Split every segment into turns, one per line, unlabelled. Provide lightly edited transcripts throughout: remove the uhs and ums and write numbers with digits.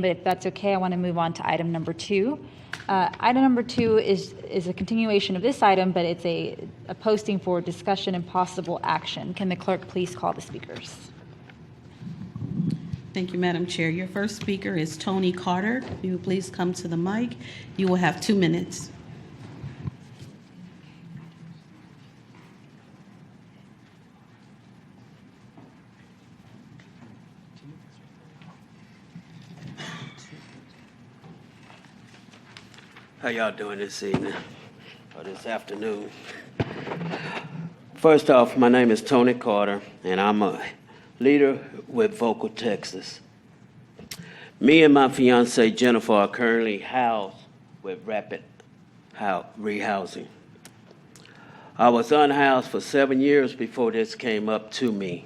But if that's okay, I want to move on to item number 2. Item number 2 is a continuation of this item, but it's a posting for discussion and possible action. Can the clerk please call the speakers?
Thank you, Madam Chair. Your first speaker is Tony Carter. If you would please come to the mic. You will have 2 minutes.
How y'all doing this evening or this afternoon? First off, my name is Tony Carter, and I'm a leader with Vocal Texas. Me and my fiance Jennifer are currently housed with Rapid Rehousing. I was unhoused for 7 years before this came up to me.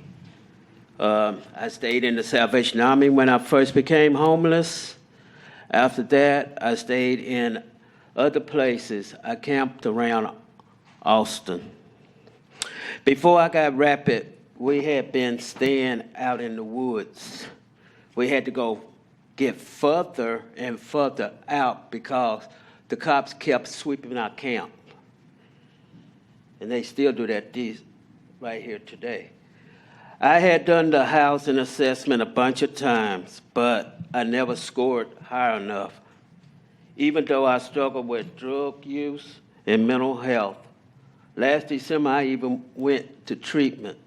I stayed in the Salvation Army when I first became homeless. After that, I stayed in other places. I camped around Austin. Before I got Rapid, we had been staying out in the woods. We had to go get further and further out because the cops kept sweeping our camp. And they still do that right here today. I had done the housing assessment a bunch of times, but I never scored high enough. Even though I struggled with drug use and mental health. Last December, I even went to treatment.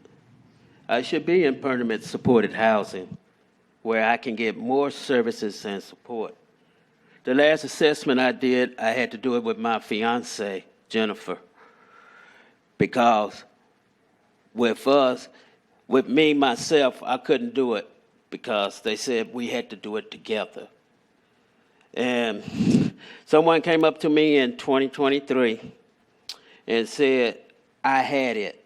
I should be in permanent supported housing where I can get more services and support. The last assessment I did, I had to do it with my fiance, Jennifer, because with me, myself, I couldn't do it because they said we had to do it together. And someone came up to me in 2023 and said, I had it.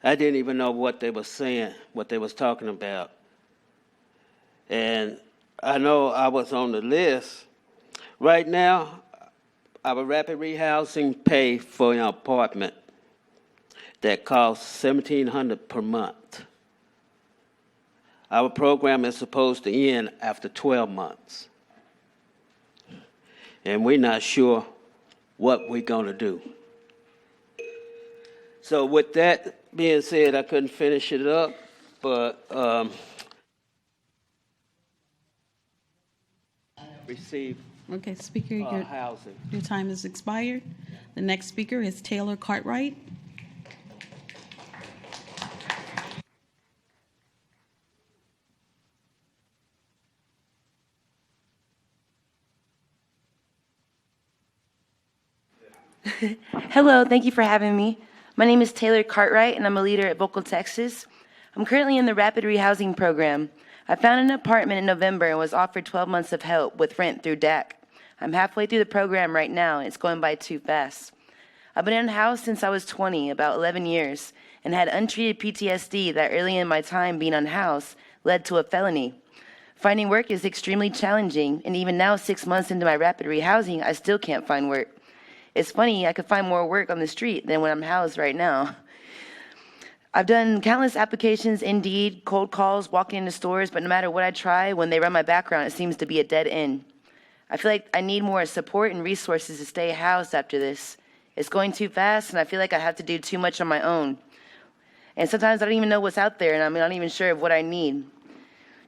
I didn't even know what they were saying, what they was talking about. And I know I was on the list. Right now, our Rapid Rehousing pay for an apartment that costs $1,700 per month. Our program is supposed to end after 12 months. And we're not sure what we're going to do. So with that being said, I couldn't finish it up, but receive
Okay, Speaker,
housing.
your time has expired. The next speaker is Taylor Cartwright.
Hello, thank you for having me. My name is Taylor Cartwright, and I'm a leader at Vocal Texas. I'm currently in the Rapid Rehousing Program. I found an apartment in November and was offered 12 months of help with rent through DAC. I'm halfway through the program right now, and it's going by too fast. I've been unhoused since I was 20, about 11 years, and had untreated PTSD that early in my time being unhoused led to a felony. Finding work is extremely challenging, and even now, 6 months into my Rapid Rehousing, I still can't find work. It's funny, I could find more work on the street than when I'm housed right now. I've done countless applications, Indeed, cold calls, walking into stores, but no matter what I try, when they run my background, it seems to be a dead end. I feel like I need more support and resources to stay housed after this. It's going too fast, and I feel like I have to do too much on my own. And sometimes I don't even know what's out there, and I'm not even sure of what I need.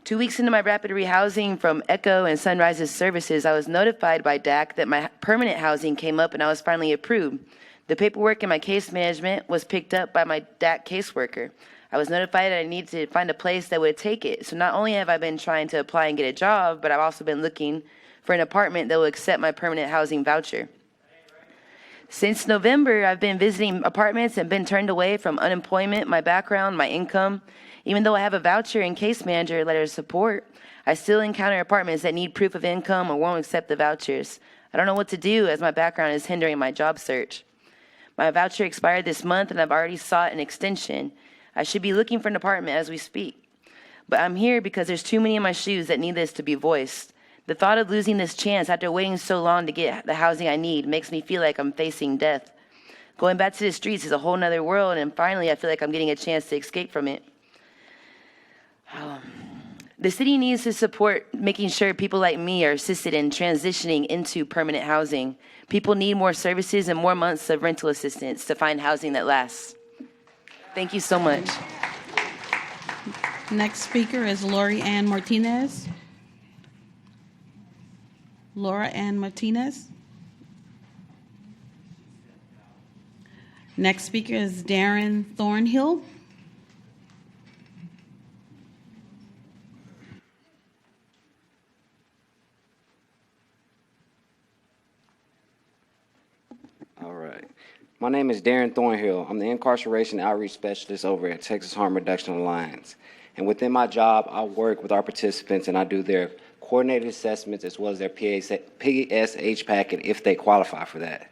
2 weeks into my Rapid Rehousing from Echo and Sunrise's services, I was notified by DAC that my permanent housing came up and I was finally approved. The paperwork and my case management was picked up by my DAC caseworker. I was notified that I needed to find a place that would take it. So not only have I been trying to apply and get a job, but I've also been looking for an apartment that will accept my permanent housing voucher. Since November, I've been visiting apartments and been turned away from unemployment, my background, my income. Even though I have a voucher and case manager letter of support, I still encounter apartments that need proof of income or won't accept the vouchers. I don't know what to do as my background is hindering my job search. My voucher expired this month and I've already sought an extension. I should be looking for an apartment as we speak. But I'm here because there's too many in my shoes that need this to be voiced. The thought of losing this chance after waiting so long to get the housing I need makes me feel like I'm facing death. Going back to the streets is a whole nother world, and finally I feel like I'm getting a chance to escape from it. The city needs to support making sure people like me are assisted in transitioning into permanent housing. People need more services and more months of rental assistance to find housing that lasts. Thank you so much.
Next speaker is Lori Ann Martinez. Laura Ann Martinez. Next speaker is Darren Thornhill.
All right. My name is Darren Thornhill. I'm the incarceration outreach specialist over at Texas Harm Reduction Alliance. And within my job, I work with our participants and I do their coordinated assessments as well as their PSH packet if they qualify for that.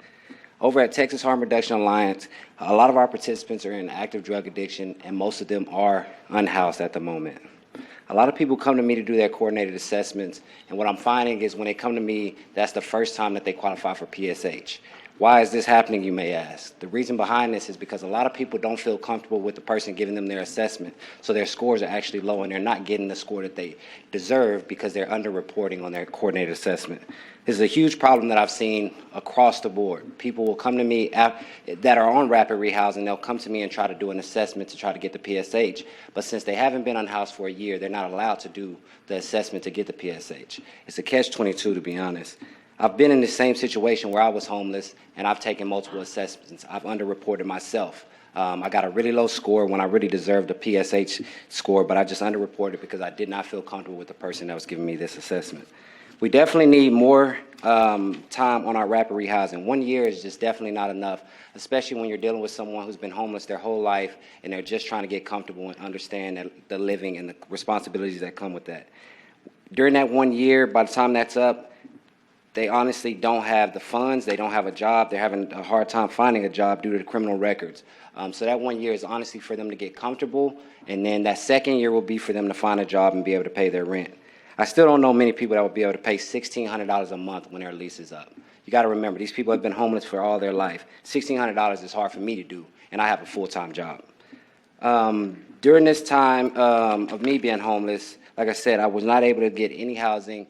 Over at Texas Harm Reduction Alliance, a lot of our participants are in active drug addiction and most of them are unhoused at the moment. A lot of people come to me to do their coordinated assessments, and what I'm finding is when they come to me, that's the first time that they qualify for PSH. Why is this happening, you may ask? The reason behind this is because a lot of people don't feel comfortable with the person giving them their assessment, so their scores are actually low and they're not getting the score that they deserve because they're underreporting on their coordinated assessment. This is a huge problem that I've seen across the board. People will come to me that are on rapid rehousing, they'll come to me and try to do an assessment to try to get the PSH, but since they haven't been unhoused for a year, they're not allowed to do the assessment to get the PSH. It's a catch-22, to be honest. I've been in the same situation where I was homeless and I've taken multiple assessments. I've underreported myself. I got a really low score when I really deserved a PSH score, but I just underreported because I did not feel comfortable with the person that was giving me this assessment. We definitely need more time on our rapid rehousing. 1 year is just definitely not enough, especially when you're dealing with someone who's been homeless their whole life and they're just trying to get comfortable and understand the living and the responsibilities that come with that. During that 1 year, by the time that's up, they honestly don't have the funds, they don't have a job, they're having a hard time finding a job due to the criminal records. So that 1 year is honestly for them to get comfortable, and then that second year will be for them to find a job and be able to pay their rent. I still don't know many people that will be able to pay $1,600 a month when their lease is up. You gotta remember, these people have been homeless for all their life. $1,600 is hard for me to do, and I have a full-time job. During this time of me being homeless, like I said, I was not able to get any housing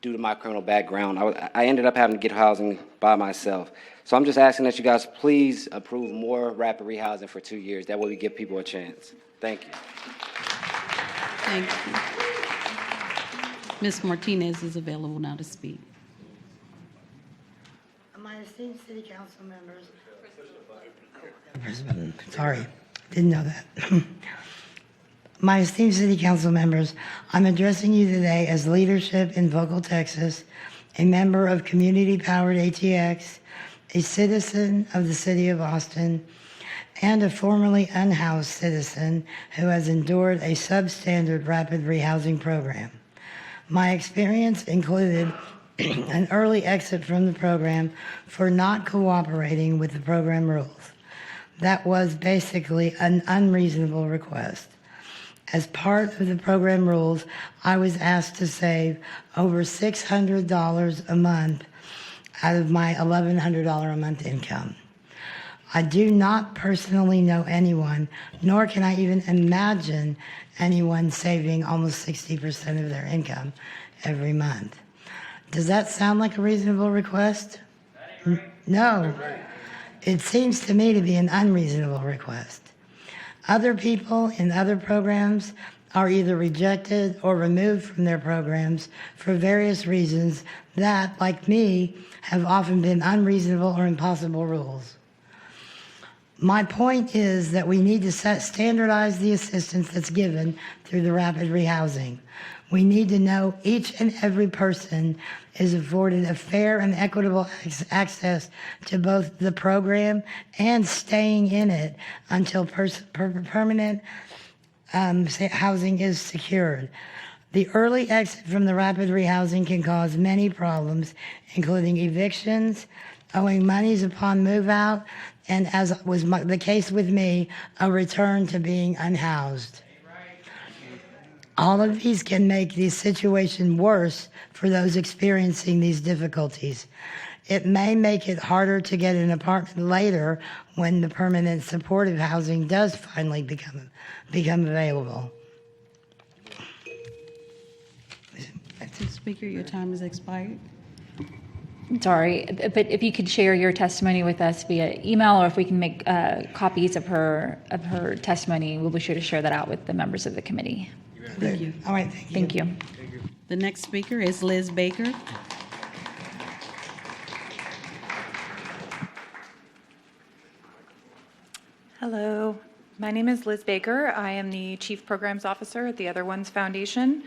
due to my criminal background. I ended up having to get housing by myself. So I'm just asking that you guys please approve more rapid rehousing for 2 years. That way we give people a chance. Thank you.
Thank you. Ms. Martinez is available now to speak.
My esteemed city council members. Sorry, didn't know that. My esteemed city council members, I'm addressing you today as leadership in Vocal, Texas, a member of community-powered ATX, a citizen of the city of Austin, and a formerly unhoused citizen who has endured a substandard rapid rehousing program. My experience included an early exit from the program for not cooperating with the program rules. That was basically an unreasonable request. As part of the program rules, I was asked to save over $600 a month out of my $1,100 a month income. I do not personally know anyone, nor can I even imagine anyone saving almost 60% of their income every month. Does that sound like a reasonable request? No. It seems to me to be an unreasonable request. Other people in other programs are either rejected or removed from their programs for various reasons that, like me, have often been unreasonable or impossible rules. My point is that we need to standardize the assistance that's given through the rapid rehousing. We need to know each and every person is afforded a fair and equitable access to both the program and staying in it until permanent housing is secured. The early exit from the rapid rehousing can cause many problems, including evictions, owing monies upon move out, and as was the case with me, a return to being unhoused. All of these can make the situation worse for those experiencing these difficulties. It may make it harder to get an apartment later when the permanent supportive housing does finally become available.
speaker, your time has expired.
Sorry, but if you could share your testimony with us via email, or if we can make copies of her testimony, we'll be sure to share that out with the members of the committee.
Thank you.
All right, thank you.
Thank you.
The next speaker is Liz Baker.
Hello, my name is Liz Baker. I am the Chief Programs Officer at the Other Ones Foundation.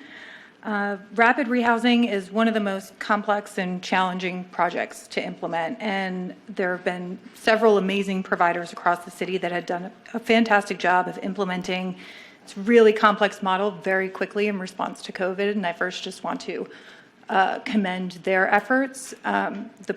Rapid rehousing is one of the most complex and challenging projects to implement, and there have been several amazing providers across the city that had done a fantastic job of implementing this really complex model very quickly in response to COVID, and I first just want to commend their efforts. The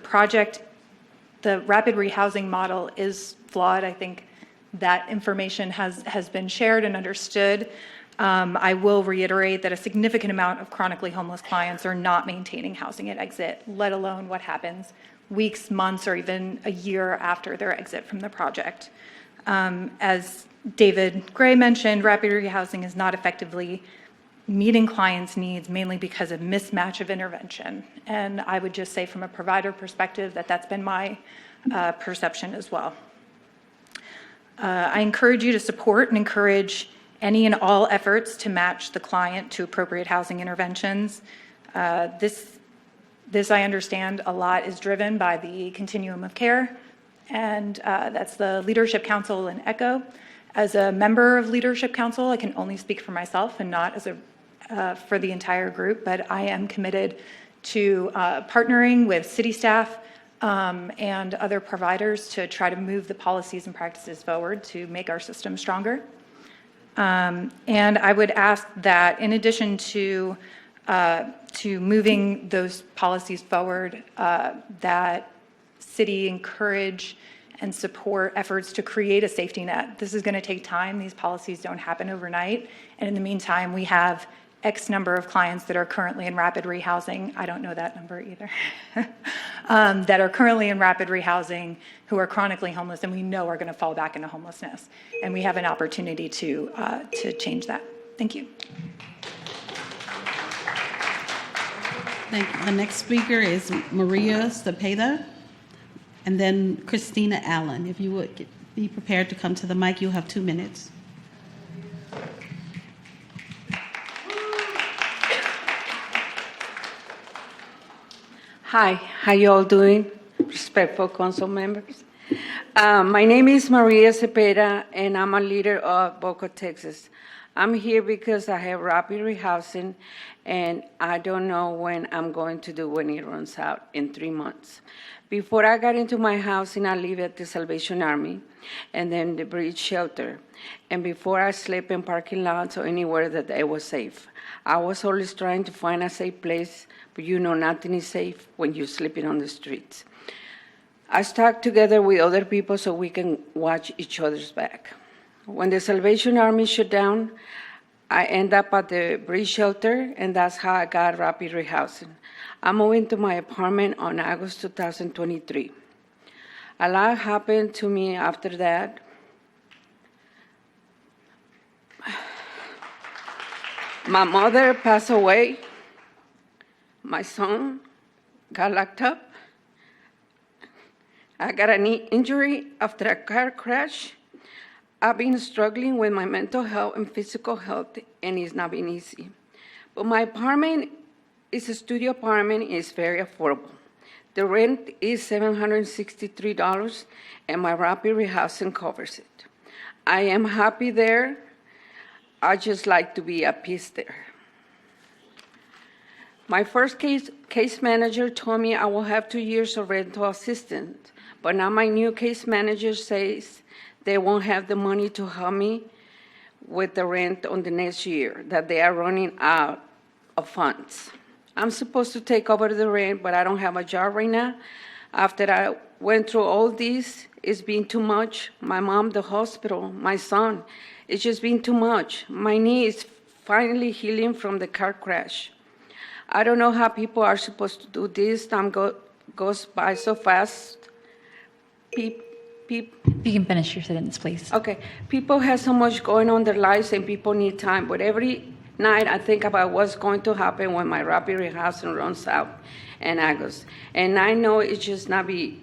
rapid rehousing model is flawed. I think that information has been shared and understood. I will reiterate that a significant amount of chronically homeless clients are not maintaining housing at exit, let alone what happens weeks, months, or even a year after their exit from the project. As David Gray mentioned, rapid rehousing is not effectively meeting clients' needs, mainly because of mismatch of intervention. And I would just say from a provider perspective that that's been my perception as well. I encourage you to support and encourage any and all efforts to match the client to appropriate housing interventions. This, I understand, a lot is driven by the continuum of care, and that's the Leadership Council and ECHO. As a member of Leadership Council, I can only speak for myself and not as for the entire group, but I am committed to partnering with city staff and other providers to try to move the policies and practices forward to make our system stronger. And I would ask that in addition to moving those policies forward, that city encourage and support efforts to create a safety net. This is going to take time. These policies don't happen overnight. And in the meantime, we have X number of clients that are currently in rapid rehousing. I don't know that number either. That are currently in rapid rehousing who are chronically homeless and we know are going to fall back into homelessness. And we have an opportunity to change that. Thank you.
Thank you. The next speaker is Maria Cepeda, and then Christina Allen. If you would be prepared to come to the mic, you'll have 2 minutes.
Hi, how you all doing? Respectful council members. My name is Maria Cepeda, and I'm a leader of Boca, Texas. I'm here because I have rapid rehousing, and I don't know when I'm going to do when it runs out in 3 months. Before I got into my housing, I lived at the Salvation Army and then the Bridge Shelter. And before I slept in parking lots or anywhere that it was safe. I was always trying to find a safe place, but you know nothing is safe when you're sleeping on the streets. I stuck together with other people so we can watch each other's back. When the Salvation Army shut down, I ended up at the Bridge Shelter, and that's how I got rapid rehousing. I moved into my apartment on August 2023. A lot happened to me after that. My mother passed away. My son got locked up. I got a knee injury after a car crash. I've been struggling with my mental health and physical health, and it's not been easy. But my apartment is a studio apartment. It's very affordable. The rent is $763, and my rapid rehousing covers it. I am happy there. I just like to be at peace there. My first case manager told me I will have 2 years of rental assistance, but now my new case manager says they won't have the money to help me with the rent on the next year, that they are running out of funds. I'm supposed to take over the rent, but I don't have a job right now. After I went through all this, it's been too much. My mom, the hospital, my son, it's just been too much. My knee is finally healing from the car crash. I don't know how people are supposed to do this. Time goes by so fast.
You can finish your sentence, please.
Okay, people have so much going on in their lives and people need time, but every night, I think about what's going to happen when my rapid rehousing runs out in August. And I know it's just not me.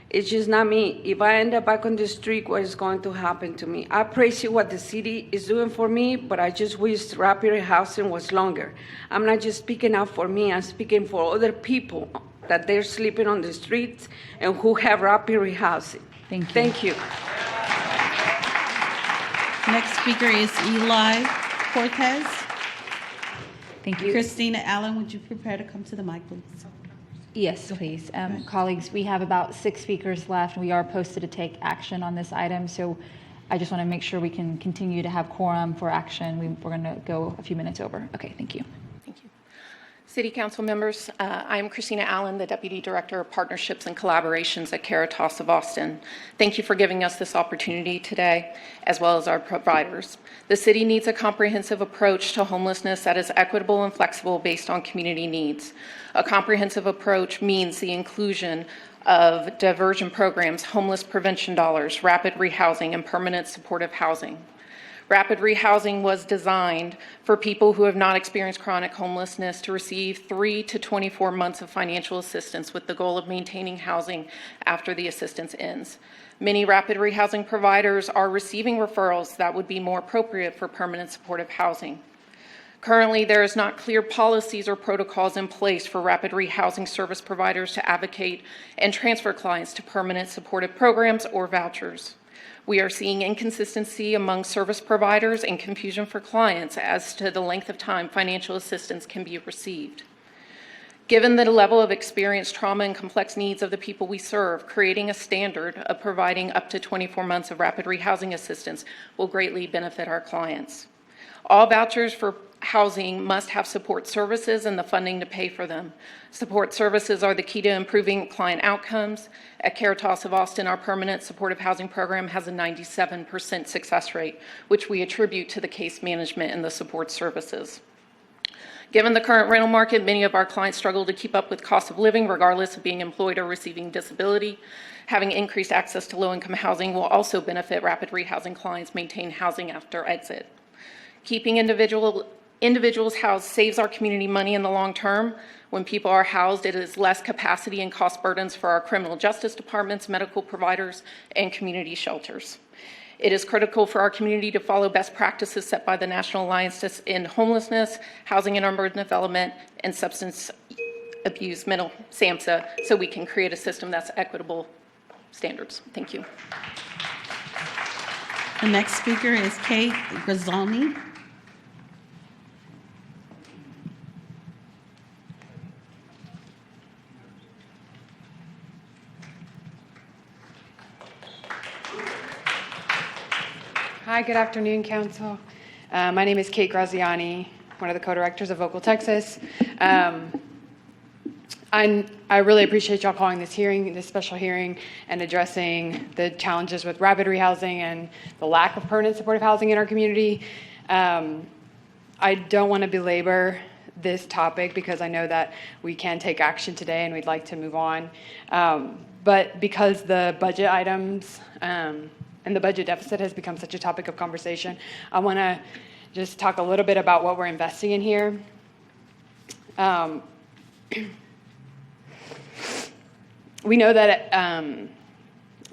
If I end up back on the street, what is going to happen to me? I appreciate what the city is doing for me, but I just wish rapid rehousing was longer. I'm not just speaking out for me, I'm speaking for other people that they're sleeping on the streets and who have rapid rehousing.
Thank you.
Thank you.
Next speaker is Eli Cortez.
Thank you.
Christina Allen, would you prepare to come to the mic, please?
Yes, please. Colleagues, we have about 6 speakers left. We are posted to take action on this item, so I just want to make sure we can continue to have quorum for action. We're going to go a few minutes over. Okay, thank you.
Thank you. City Council members, I am Christina Allen, the Deputy Director of Partnerships and Collaborations at Caritas of Austin. Thank you for giving us this opportunity today, as well as our providers. The city needs a comprehensive approach to homelessness that is equitable and flexible based on community needs. A comprehensive approach means the inclusion of diversion programs, homeless prevention dollars, rapid rehousing, and permanent supportive housing. Rapid rehousing was designed for people who have not experienced chronic homelessness to receive 3 to 24 months of financial assistance with the goal of maintaining housing after the assistance ends. Many rapid rehousing providers are receiving referrals that would be more appropriate for permanent supportive housing. Currently, there is not clear policies or protocols in place for rapid rehousing service providers to advocate and transfer clients to permanent supportive programs or vouchers. We are seeing inconsistency among service providers and confusion for clients as to the length of time financial assistance can be received. Given the level of experience, trauma, and complex needs of the people we serve, creating a standard of providing up to 24 months of rapid rehousing assistance will greatly benefit our clients. All vouchers for housing must have support services and the funding to pay for them. Support services are the key to improving client outcomes. At Caritas of Austin, our permanent supportive housing program has a 97% success rate, which we attribute to the case management and the support services. Given the current rental market, many of our clients struggle to keep up with cost of living regardless of being employed or receiving disability. Having increased access to low-income housing will also benefit rapid rehousing clients maintain housing after exit. Keeping individuals housed saves our community money in the long term. When people are housed, it is less capacity and cost burdens for our criminal justice departments, medical providers, and community shelters. It is critical for our community to follow best practices set by the National Alliance to End Homelessness, Housing and Urban Development, and Substance Abuse, SAMHSA, so we can create a system that's equitable standards. Thank you.
The next speaker is Kate Grazzani.
Hi, good afternoon, Council. My name is Kate Graziani, one of the co-directors of Vocal Texas. I really appreciate y'all calling this hearing, this special hearing, and addressing the challenges with rapid rehousing and the lack of permanent supportive housing in our community. I don't want to belabor this topic because I know that we can take action today and we'd like to move on. But because the budget items and the budget deficit has become such a topic of conversation, I want to just talk a little bit about what we're investing in here. We know that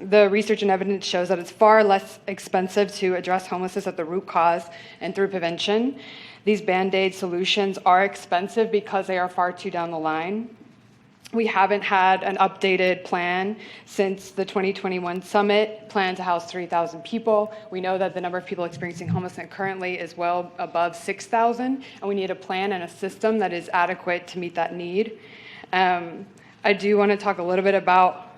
the research and evidence shows that it's far less expensive to address homelessness at the root cause and through prevention. These Band-Aid solutions are expensive because they are far too down the line. We haven't had an updated plan since the 2021 summit plan to house 3,000 people. We know that the number of people experiencing homelessness currently is well above 6,000, and we need a plan and a system that is adequate to meet that need. I do want to talk a little bit about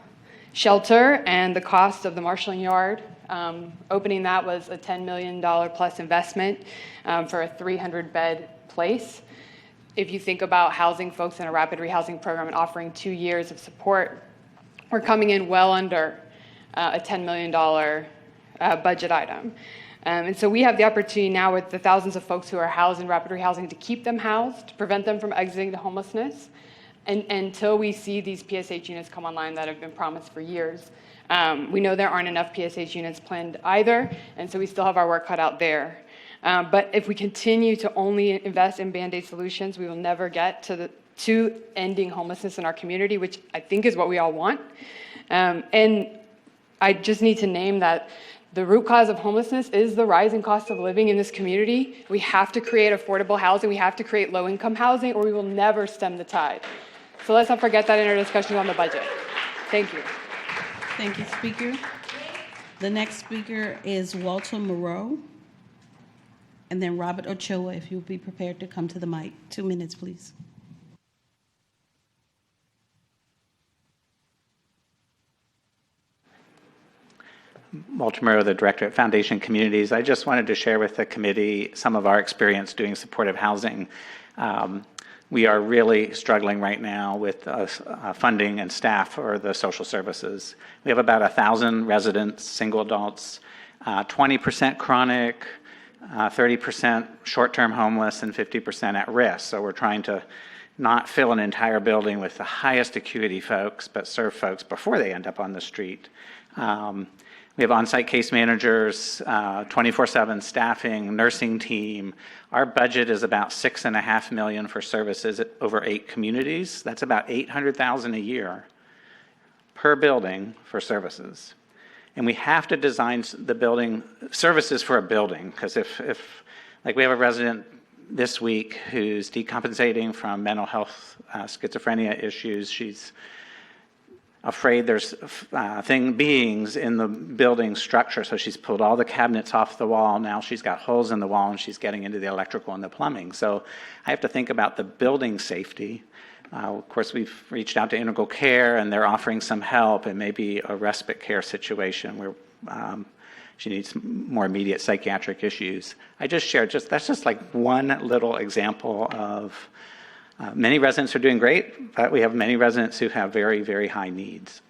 shelter and the cost of the marshalling yard. Opening that was a $10 million plus investment for a 300-bed place. If you think about housing folks in a rapid rehousing program and offering 2 years of support, we're coming in well under a $10 million budget item. And so we have the opportunity now with the thousands of folks who are housed in rapid rehousing to keep them housed, to prevent them from exiting to homelessness, and until we see these PSH units come online that have been promised for years. We know there aren't enough PSH units planned either, and so we still have our work cut out there. But if we continue to only invest in Band-Aid solutions, we will never get to ending homelessness in our community, which I think is what we all want. And I just need to name that the root cause of homelessness is the rising cost of living in this community. We have to create affordable housing. We have to create low-income housing, or we will never stem the tide. So let's not forget that in our discussion on the budget. Thank you.
Thank you, Speaker. The next speaker is Walter Moreau, and then Robert Ochoa, if you'll be prepared to come to the mic. 2 minutes, please.
Walter Moreau, the Director at Foundation Communities. I just wanted to share with the committee some of our experience doing supportive housing. We are really struggling right now with funding and staff for the social services. We have about 1,000 residents, single adults, 20% chronic, 30% short-term homeless, and 50% at risk. So we're trying to not fill an entire building with the highest acuity folks, but serve folks before they end up on the street. We have on-site case managers, 24/7 staffing, nursing team. Our budget is about $6.5 million for services over 8 communities. That's about $800,000 a year per building for services. And we have to design the building services for a building, because if like we have a resident this week who's decompensating from mental health schizophrenia issues. She's afraid there's beings in the building structure, so she's pulled all the cabinets off the wall. Now she's got holes in the wall, and she's getting into the electrical and the plumbing. So I have to think about the building safety. Of course, we've reached out to Integral Care, and they're offering some help, and maybe a respite care situation where she needs more immediate psychiatric issues. I just shared, that's just like one little example of many residents are doing great, but we have many residents who have very, very high needs.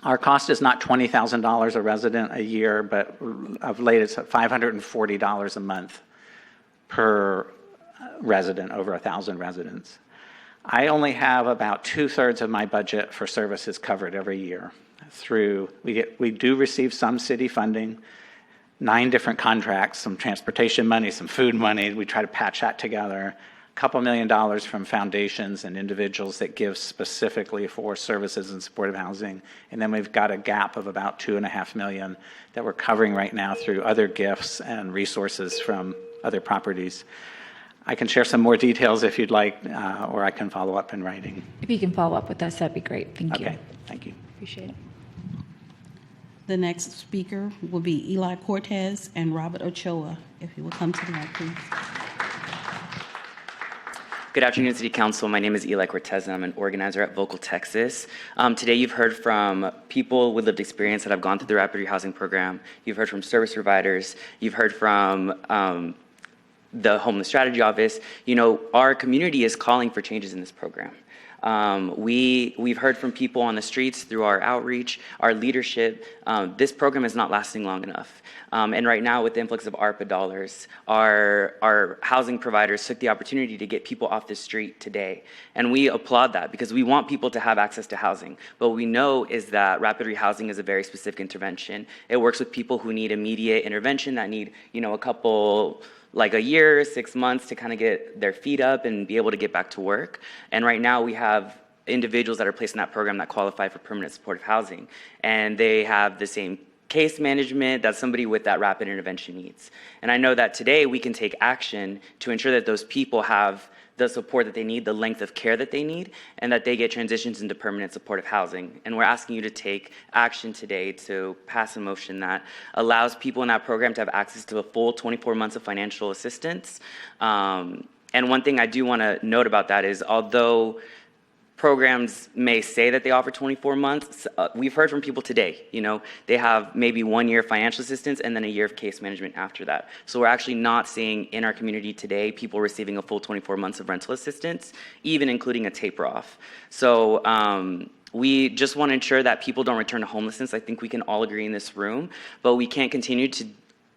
Our cost is not $20,000 a resident a year, but of late it's $540 a month per resident, over 1,000 residents. I only have about 2/3 of my budget for services covered every year. We do receive some city funding, 9 different contracts, some transportation money, some food money. We try to patch that together. $2 million from foundations and individuals that give specifically for services and supportive housing. And then we've got a gap of about $2.5 million that we're covering right now through other gifts and resources from other properties. I can share some more details if you'd like, or I can follow up in writing.
If you can follow up with us, that'd be great. Thank you.
Okay, thank you.
Appreciate it.
The next speaker will be Eli Cortez and Robert Ochoa. If you will come to the mic, please.
Good afternoon, City Council. My name is Eli Cortez, and I'm an organizer at Vocal Texas. Today, you've heard from people with lived experience that have gone through the Rapid Rehousing Program. You've heard from service providers. You've heard from the Homeless Strategy Office. You know, our community is calling for changes in this program. We've heard from people on the streets through our outreach, our leadership. This program is not lasting long enough. And right now, with the influx of ARPA dollars, our housing providers took the opportunity to get people off the street today. And we applaud that because we want people to have access to housing. But what we know is that rapid rehousing is a very specific intervention. It works with people who need immediate intervention, that need, you know, like a year, 6 months to kind of get their feet up and be able to get back to work. And right now we have individuals that are placed in that program that qualify for permanent supportive housing. And they have the same case management that somebody with that rapid intervention needs. And I know that today we can take action to ensure that those people have the support that they need, the length of care that they need, and that they get transitions into permanent supportive housing. And we're asking you to take action today to pass a motion that allows people in that program to have access to a full 24 months of financial assistance. And one thing I do want to note about that is, although programs may say that they offer 24 months, we've heard from people today, you know, they have maybe 1 year of financial assistance and then a year of case management after that. So we're actually not seeing in our community today people receiving a full 24 months of rental assistance, even including a taper off. So we just want to ensure that people don't return to homelessness. I think we can all agree in this room, but we can't continue to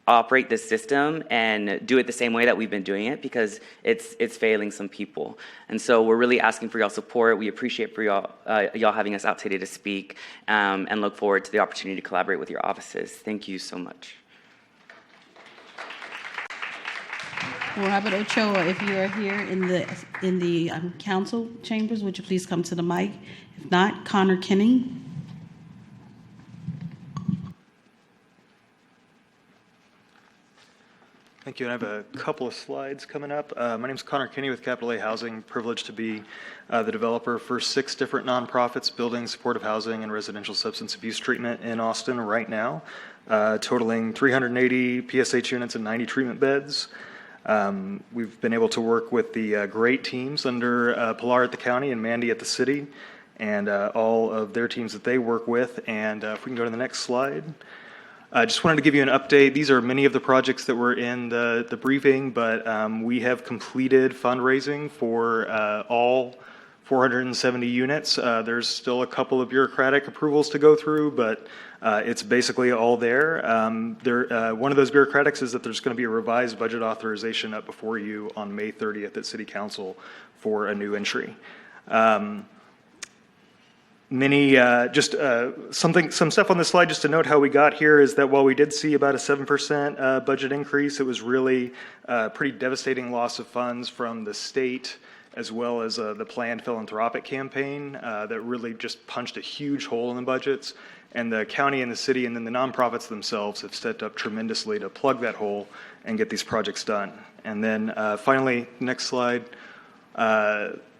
operate this system and do it the same way that we've been doing it, because it's failing some people. And so we're really asking for y'all support. We appreciate for y'all having us out today to speak, and look forward to the opportunity to collaborate with your offices. Thank you so much.
Robert Ochoa, if you are here in the council chambers, would you please come to the mic? If not, Connor Kinney.
Thank you. And I have a couple of slides coming up. My name is Connor Kinney with Capital A Housing. Privileged to be the developer for 6 different nonprofits building supportive housing and residential substance abuse treatment in Austin right now, totaling 380 PSH units and 90 treatment beds. We've been able to work with the great teams under Pilar at the county and Mandy at the city, and all of their teams that they work with. And if we can go to the next slide. I just wanted to give you an update. These are many of the projects that were in the briefing, but we have completed fundraising for all 470 units. There's still a couple of bureaucratic approvals to go through, but it's basically all there. One of those bureaucratics is that there's going to be a revised budget authorization up before you on May 30th at City Council for a new entry. Some stuff on this slide just to note how we got here is that while we did see about a 7% budget increase, it was really a pretty devastating loss of funds from the state as well as the planned philanthropic campaign that really just punched a huge hole in the budgets. And the county and the city and then the nonprofits themselves have stepped up tremendously to plug that hole and get these projects done. And then finally, next slide.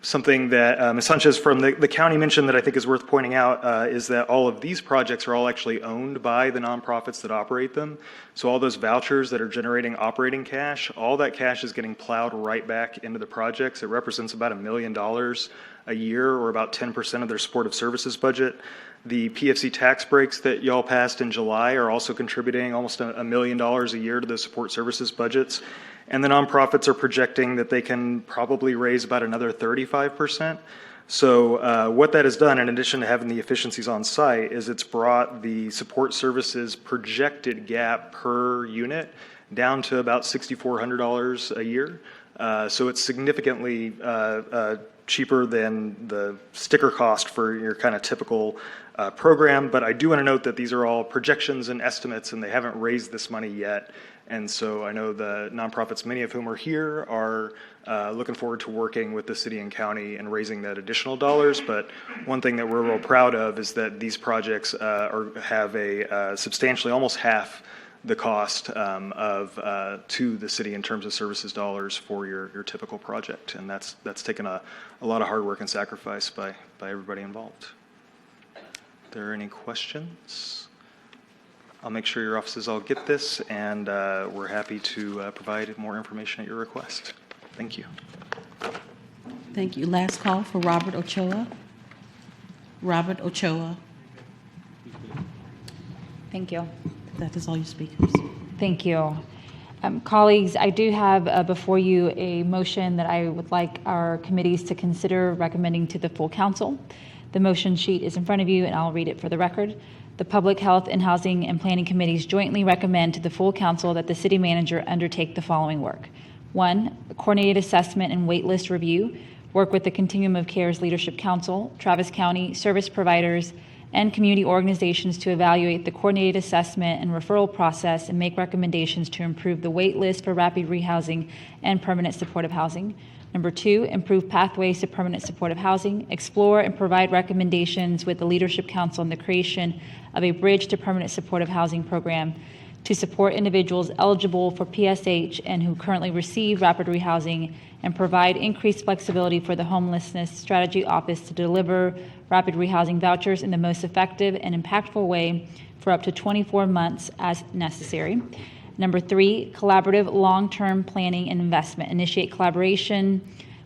Something that Ms. Sanchez from the county mentioned that I think is worth pointing out is that all of these projects are all actually owned by the nonprofits that operate them. So all those vouchers that are generating operating cash, all that cash is getting plowed right back into the projects. It represents about $1 million a year, or about 10% of their supportive services budget. The PFC tax breaks that y'all passed in July are also contributing almost $1 million a year to the support services budgets. And the nonprofits are projecting that they can probably raise about another 35%. So what that has done, in addition to having the efficiencies on site, is it's brought the support services projected gap per unit down to about $6,400 a year. So it's significantly cheaper than the sticker cost for your kind of typical program. But I do want to note that these are all projections and estimates, and they haven't raised this money yet. And so I know the nonprofits, many of whom are here, are looking forward to working with the city and county and raising that additional dollars. But one thing that we're real proud of is that these projects have a substantially almost half the cost to the city in terms of services dollars for your typical project. And that's taken a lot of hard work and sacrifice by everybody involved. Are there any questions? I'll make sure your offices all get this, and we're happy to provide more information at your request. Thank you.
Thank you. Last call for Robert Ochoa. Robert Ochoa.
Thank you.
That is all your speakers.
Thank you. Colleagues, I do have before you a motion that I would like our committees to consider recommending to the full council. The motion sheet is in front of you, and I'll read it for the record. The Public Health and Housing and Planning Committees jointly recommend to the full council that the city manager undertake the following work. 1, coordinated assessment and wait list review. Work with the Continuum of Care's Leadership Council, Travis County, service providers, and community organizations to evaluate the coordinated assessment and referral process and make recommendations to improve the wait list for rapid rehousing and permanent supportive housing. Number 2, improve pathways to permanent supportive housing, explore and provide recommendations with the Leadership Council on the creation of a bridge to permanent supportive housing program to support individuals eligible for PSH and who currently receive rapid rehousing, and provide increased flexibility for the Homelessness Strategy Office to deliver rapid rehousing vouchers in the most effective and impactful way for up to 24 months as necessary. Number 3, collaborative long-term planning and investment. Initiate collaboration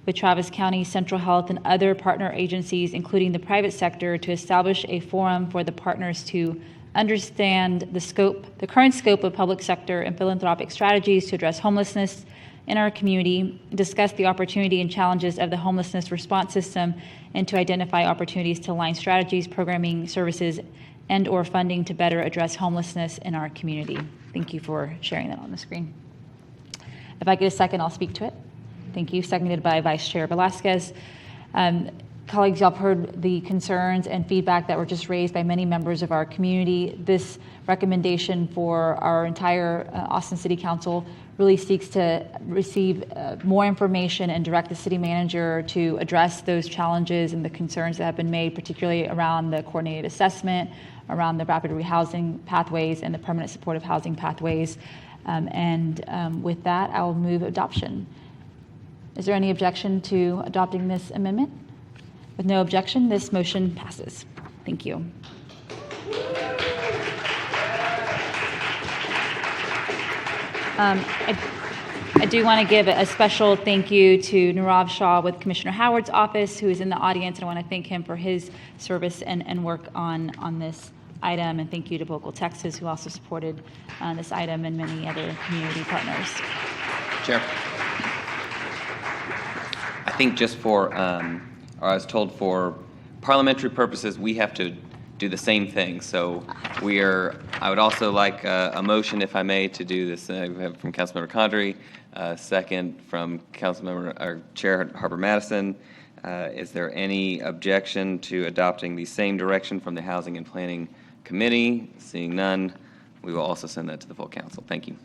with Travis County, Central Health, and other partner agencies, including the private sector, to establish a forum for the partners to understand the current scope of public sector and philanthropic strategies to address homelessness in our community, discuss the opportunity and challenges of the homelessness response system, and to identify opportunities to align strategies, programming, services, and/or funding to better address homelessness in our community. Thank you for sharing that on the screen. If I get a second, I'll speak to it. Thank you. Seconded by Vice Chair Velasquez. colleagues, y'all have heard the concerns and feedback that were just raised by many members of our community. This recommendation for our entire Austin City Council really seeks to receive more information and direct the city manager to address those challenges and the concerns that have been made, particularly around the coordinated assessment, around the rapid rehousing pathways and the permanent supportive housing pathways. With that, I will move adoption. Is there any objection to adopting this amendment? With no objection, this motion passes. Thank you. I do want to give a special thank you to Nirav Shah with Commissioner Howard's office, who is in the audience, and I want to thank him for his service and work on this item, and thank you to Vocal Texas, who also supported this item, and many other community partners.
Chair. I think just for, I was told for parliamentary purposes, we have to do the same thing. So I would also like a motion, if I may, to do this. We have from Councilmember Condrey, second from Councilmember, or Chair Harper Madison. Is there any objection to adopting the same direction from the Housing and Planning Committee? Seeing none, we will also send that to the full council. Thank you.